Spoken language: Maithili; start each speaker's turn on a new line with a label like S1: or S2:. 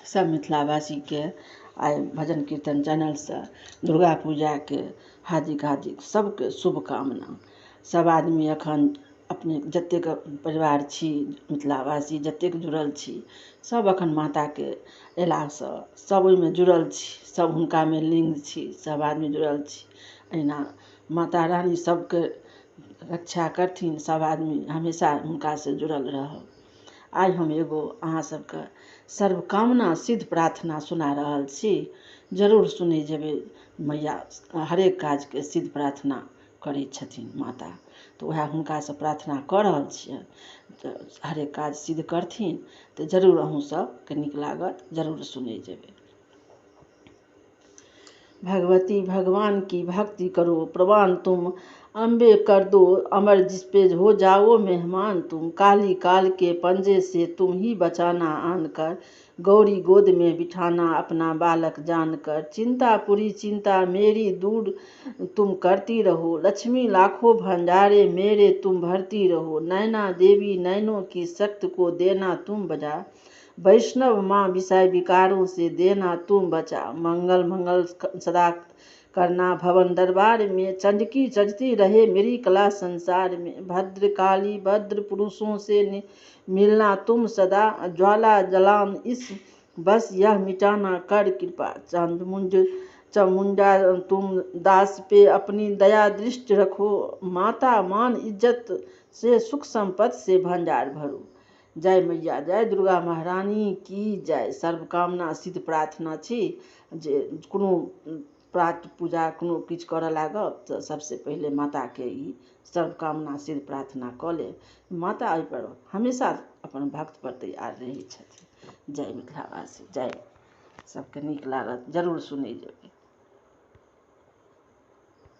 S1: सब मिथिलावासी के आइ भजन कीर्तन चैनल से दुर्गा पूजा के हार्दिक सबके शुभकामना। सब आदमी अखन अपने जतेक परिवार छी मिथिलावासी जतेक जुड़ल छी सब अखन माता के अयला से सब ओहिमे जुड़ल छी, सब हुनका में लीन छी, सब आदमी जुड़ल छी। अहिना माता रानी सबके रक्षा करथिन, सब आदमी हमेशा हुनका से जुड़ल रहब। आइ हम एगो अहाँ सबके सर्वकामना सिद्ध प्रार्थना सुना रहल छी, जरूर सुनै जेबै। मैया हरेक काज के सिद्ध प्रार्थना करै छथिन माता, तो वएह हुनका से प्रार्थना कऽ रहल छियनि, तऽ हरेक काज सिद्ध करथिन। तऽ जरूर अहूँ सबके नीक लागत, जरूर सुनै जेबै। भगवती भगवान की भक्ति करो प्रवान तुम, अम्बे कर दो अमर जिस पे हो जाओ मेहमान तुम। काली काल के पंजे से तुम ही बचाना आनकर, गौरी गोद में बिठाना अपना बालक जानकर। चिंता पूरी चिंता मेरी दूर तुम करती रहो, लक्ष्मी लाखों भंडारे मेरे तुम भरती रहो। नैना देवी नैनों की शक्ति को देना तुम बजा, वैष्णव माँ विषय विकारों से देना तुम बचा। मंगल मंगल सदा करना भवन दरबार में, चंडकी चढ़ती रहे मेरी कला संसार में। भद्रकाली भद्र पुरुषों से मिलना तुम सदा, ज्वाला जलान इस बस यह मिटाना कर कृपा। चामुंडा तुम दास पे अपनी दया दृष्टि रखो, माता मान इज्जत से सुख संपत्ति से भंडार भरो। जय मैया, जय दुर्गा महारानी की जय। सर्वकामना सिद्ध प्रार्थना छी जे कोनो पाठ पूजा कोनो किछु करऽ लागब तऽ सबसे पहिले माता के ई सर्वकामना सिद्ध प्रार्थना कऽ लेब। माता एहि पर हमेशा अपन भक्त पर तैयार रहै छथिन। जय मिथिलावासी, जय। सबके नीक लागत, जरूर सुनै जेबै।